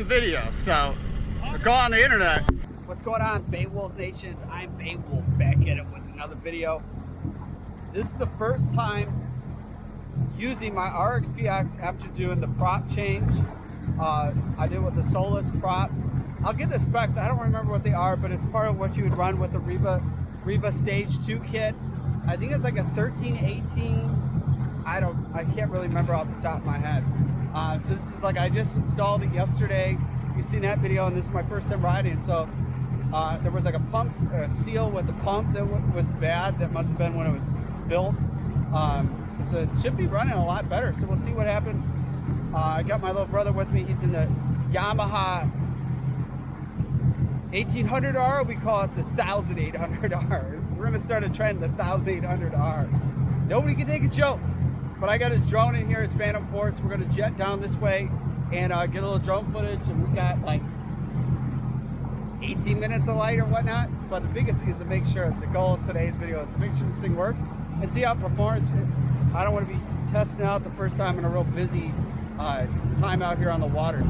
on video, so go on the internet. What's going on, Beowulf Nations? I'm Beowulf, back at it with another video. This is the first time using my RXP X after doing the prop change. I did with the Solus prop. I'll get the specs, I don't remember what they are, but it's part of what you would run with the Riva Stage 2 kit. I think it's like a 1318. I can't really remember off the top of my head. So this is like, I just installed it yesterday. You've seen that video, and this is my first time riding. So there was like a seal with the pump that was bad. That must have been when it was built. So it should be running a lot better. So we'll see what happens. I got my little brother with me. He's in the Yamaha 1800R. We call it the 1800R. We're gonna start a trend, the 1800R. Nobody can take a joke. But I got his drone in here, his Phantom 4, so we're gonna jet down this way and get a little drone footage. And we got like 18 minutes of light or whatnot. But the biggest thing is to make sure, the goal of today's video is to make sure this thing works and see how it performs. I don't want to be testing out the first time in a real busy time out here on the water.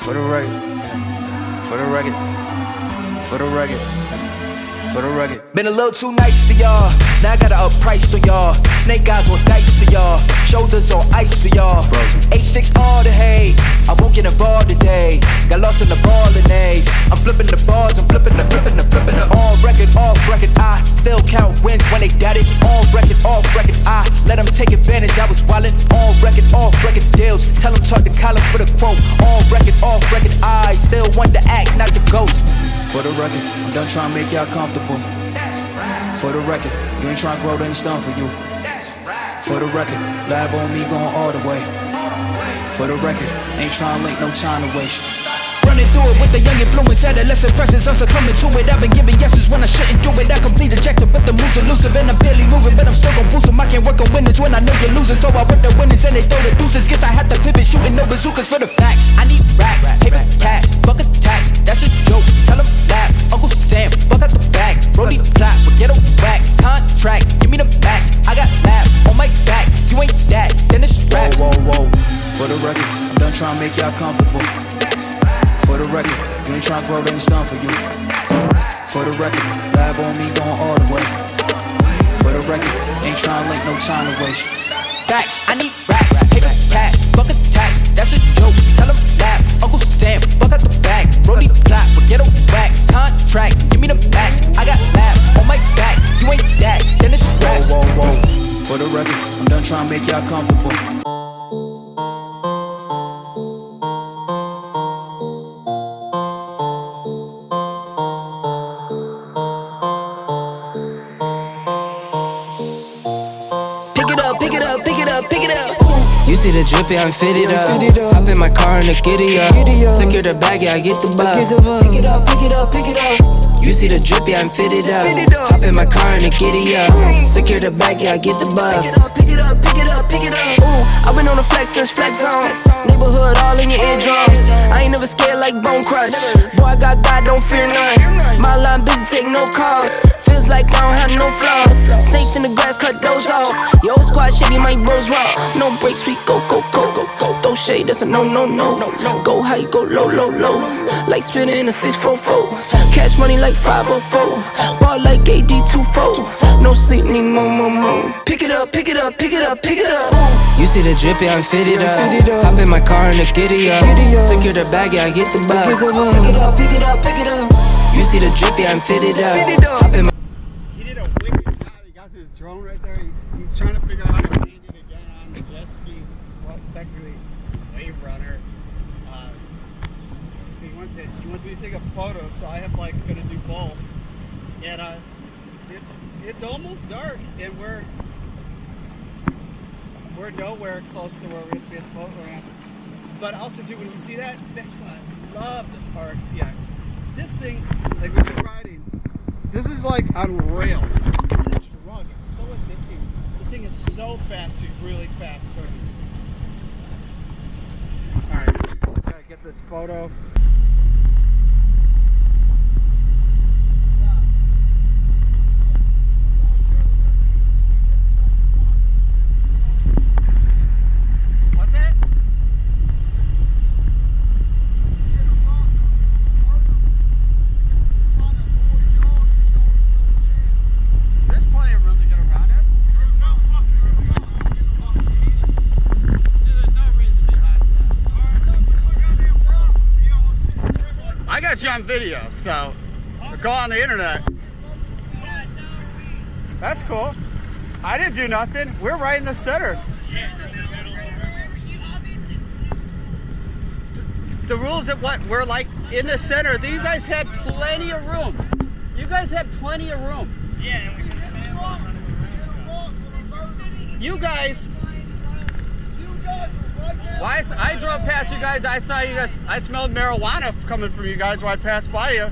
For the record, for the record, for the record, for the record. Been a little too nice to y'all. Now I gotta up price on y'all. Snake eyes on dice for y'all. Shoulders on ice for y'all. 8-6 all the hay. I won't get involved today. Got lost in the ball and A's. I'm flipping the bars. I'm flipping the. On record, off record. I still count wins when they doubt it. On record, off record. I let them take advantage. I was wildin'. On record, off record deals. Tell them talk to Colin for the quote. On record, off record. I still want to act, not the ghost. For the record, I'm done trying to make y'all comfortable. For the record, you ain't trying to grow, then it's done for you. For the record, lab on me going all the way. For the record, ain't trying to make no time to waste. Running through it with the young influence, adolescent presence, I'm succumbing to it. I've been giving yeses when I shouldn't do it. I complete ejected, but the moves elusive, and I'm barely moving, but I'm still gon' boost them. I can't work on winners when I know you're losing, so I work the winners and they throw the deuces. Guess I had to pivot, shooting no bazookas for the facts. I need racks, paper cash, fuck a tax, that's a joke. Tell them laugh, Uncle Sam, fuck out the bag. Brody plot, but get a whack. Contract, give me the max. I got lab on my back. You ain't that, then it's straps. Whoa, whoa, whoa. For the record, I'm done trying to make y'all comfortable. For the record, you ain't tryna grow, then it's done for you. For the record, lab on me going all the way. For the record, ain't tryna link, no time to waste. Facts, I need racks, paper cash, fuck a tax, that's a joke. Tell them laugh, Uncle Sam, fuck out the bag. Brody plot, but get a whack. Contract, give me the max. I got lab on my back. You ain't that, then it's straps. Whoa, whoa, whoa. For the record, I'm done trying to make y'all comfortable. You see the drippy, I'm fitted up. Hop in my car and the giddy up. Secure the bag, yeah, I get the bus. Pick it up, pick it up, pick it up. You see the drippy, I'm fitted up. Hop in my car and the giddy up. Secure the bag, yeah, I get the bus. Pick it up, pick it up, pick it up. Ooh, I've been on the flex since flex zone. Neighborhood all in your eardrums. I ain't never scared like Bone Crush. Boy, I got God, don't fear none. My line busy, take no calls. Feels like I don't have no flaws. Snakes in the grass, cut those off. Yo, squad shady, my bros raw. No breaks, we go, go, go, go, go. Throw shade, that's a no, no, no. Go high, go low, low, low. Like spinning in a 644. Cash money like 504. Ball like AD24. No sleep, need more, more, more. Pick it up, pick it up, pick it up, pick it up. You see the drippy, I'm fitted up. Hop in my car and the giddy up. Secure the bag, yeah, I get the bus. Pick it up, pick it up, pick it up. You see the drippy, I'm fitted up. Hop in my. He did a wicked job. He got his drone right there. He's trying to figure out how to land it again on the jet ski. Well, technically, wave runner. So he wants me to take a photo, so I have like gonna do both. And it's almost dark, and we're nowhere close to where we're gonna be at the boat ramp. But also too, when you see that, that's why I love this RXP X. This thing, like we've been riding, this is like on rails. It's a drug. It's so addicting. This thing is so fast, it's really fast turning. Alright, gotta get this photo. On video, so go on the internet. That's cool. I didn't do nothing. We're right in the center. The rules of what? We're like in the center. You guys had plenty of room. You guys had plenty of room. Yeah. You guys. Why I drove past you guys, I saw you guys, I smelled marijuana coming from you guys when I passed by you.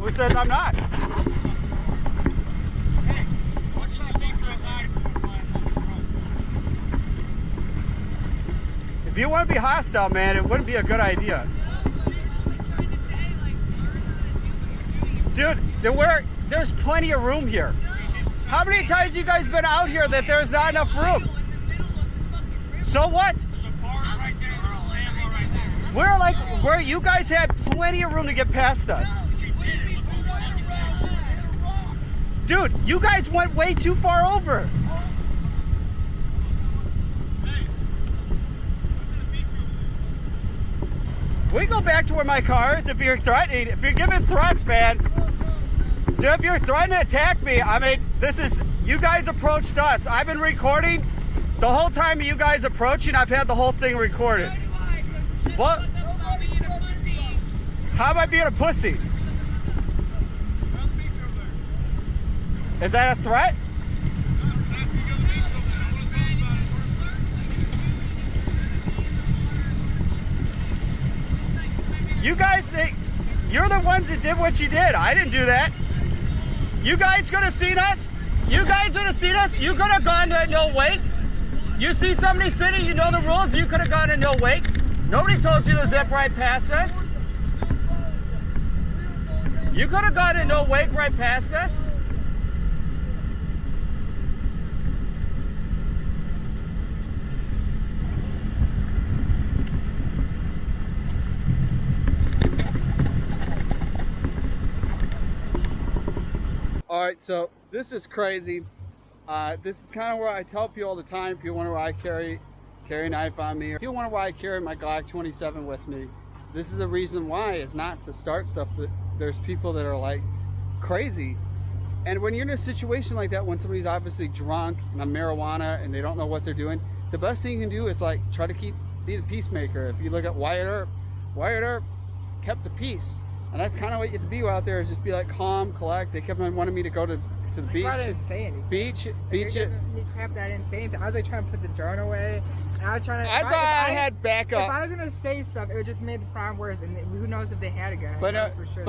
Who says I'm not? If you want to be hostile, man, it wouldn't be a good idea. Dude, there's plenty of room here. How many times you guys been out here that there's not enough room? So what? We're like, where you guys had plenty of room to get past us. Dude, you guys went way too far over. We go back to where my car is if you're threatening, if you're giving threats, man. Dude, if you're threatening to attack me, I mean, this is, you guys approached us. I've been recording the whole time you guys approaching, I've had the whole thing recorded. What? How am I being a pussy? Is that a threat? You guys, you're the ones that did what you did. I didn't do that. You guys could have seen us. You guys would have seen us. You could have gone to no wake. You see somebody sitting, you know the rules. You could have gone to no wake. Nobody told you to zip right past us. You could have gone to no wake right past us. All right, so this is crazy. This is kind of where I tell people all the time. People wonder why I carry a knife on me. Or people wonder why I carry my Glock 27 with me. This is the reason why. It's not to start stuff, but there's people that are like crazy. And when you're in a situation like that, when somebody's obviously drunk and on marijuana and they don't know what they're doing, the best thing you can do is like try to be the peacemaker. If you look at Wyatt Earp kept the peace. And that's kind of what you have to be out there, is just be like calm, collect. They kept on wanting me to go to the beach. I didn't say anything. Beach it. Me crap that I didn't say anything. I was like trying to put the drone away. And I was trying to. I thought I had backup. If I was gonna say stuff, it would just make the problem worse. And who knows if they had a gun? But for sure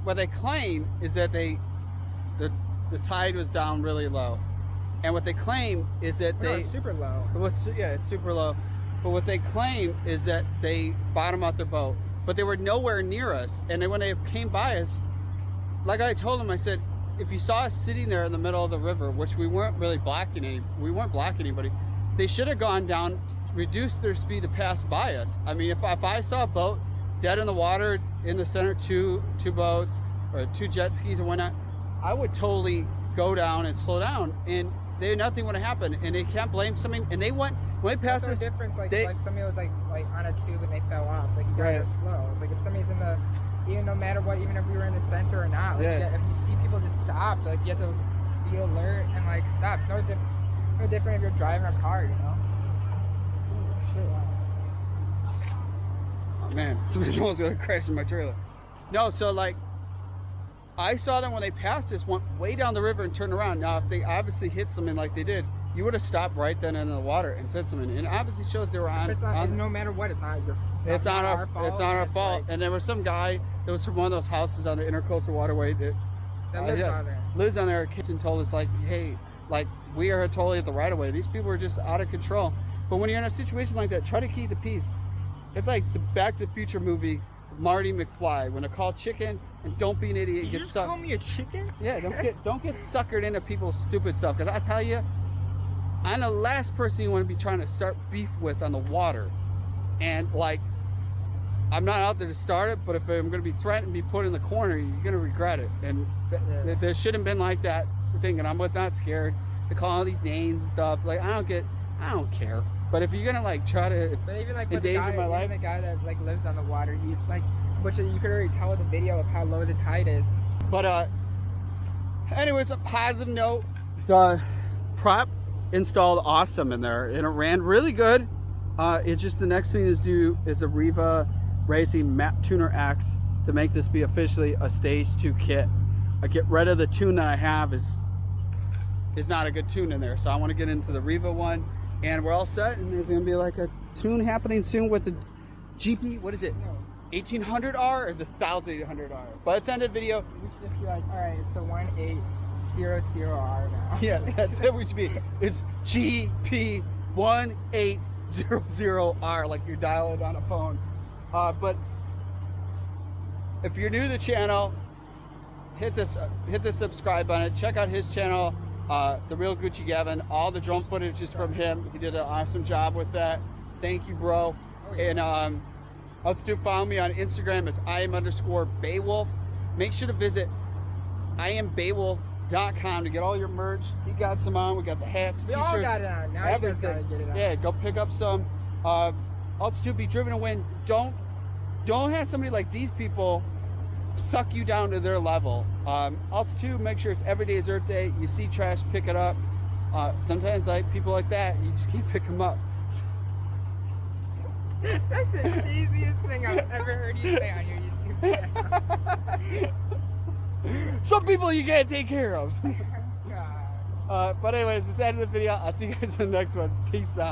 what they claim is that the tide was down really low, and what they claim is that it's super low. It's super low. But what they claim is that they bottomed out their boat. But they were nowhere near us. And then when they came by us, like I told them, I said, if you saw us sitting there in the middle of the river, which we weren't really blocking anybody, they should have gone down, reduced their speed to pass by us. I mean, if I saw a boat dead in the water in the center, two boats or two jet skis and whatnot, I would totally go down and slow down, and nothing would have happened. And they can't blame something. And they went. When they passed us, difference, like somebody was like on a tube and they fell off, like you gotta go slow. It's like if somebody's in the, even no matter what, even if we were in the center or not, like if you see people just stop, like you have to be alert and like stop. No different if you're driving a car, you know. Oh man, somebody's almost gonna crash in my trailer. No, so like I saw them when they passed us, went way down the river and turned around. Now if they obviously hit something like they did, you would have stopped right then in the water and said something. And it obviously shows they were on. No matter what, it's not your. It's on our fault. It's on our fault. Like, and there was some guy that was from one of those houses on the Intercoastal Waterway that lives on there. Lives on there. Kids and told us like, hey, like we are totally at the right of way. These people are just out of control. But when you're in a situation like that, try to keep the peace. It's like the Back to the Future movie, Marty McFly, when they're called chicken, and don't be an idiot. Did you just call me a chicken? Yeah, don't get suckered into people's stupid stuff. Because I tell you, I'm the last person you want to be trying to start beef with on the water. And like, I'm not out there to start it, but if I'm going to be threatened and be put in the corner, you're going to regret it. And there shouldn't have been like that thing. And I'm not scared to call all these names and stuff. Like, I don't care. But if you're going to like try to endanger my life. Even the guy that like lives on the water, he's like, which you could already tell with the video of how low the tide is. But anyways, a positive note, the prop installed awesome in there, and it ran really good. It's just the next thing is a Riva Racing Map Tuner X to make this be officially a stage 2 kit. I get rid of the tune that I have is not a good tune in there, so I want to get into the Riva one, and we're all set. And there's going to be like a tune happening soon with the GP. What is it? 1800R or the 1800R? By the end of the video, we should just be like, all right, it's the 1800R now. Yeah, that's what we should be. It's GP 1800R, like you're dialing on a phone. But if you're new to the channel, hit the subscribe button. Check out his channel, The Real Gucci Gavin. All the drone footage is from him. He did an awesome job with that. Thank you, bro. And Also, do follow me on Instagram. It's @Iam_Beowulf. Make sure to visit IamBeowulf.com to get all your merch. He got some on. We got the hats, We t-shirts, all got it on. Now you guys everything. gotta get it on. Yeah, go pick up some. Also, to be driven to win. Don't have somebody like these people suck you down to their level. Also, too, make sure it's every day is Earth Day. You see trash, pick it up. Sometimes, like people like that, you just can't pick them up. That's the cheesiest thing I've ever heard you say on your YouTube channel. Some people you gotta take care of. God. But anyways, it's the end of the video. I'll see you guys in the next one. Peace out.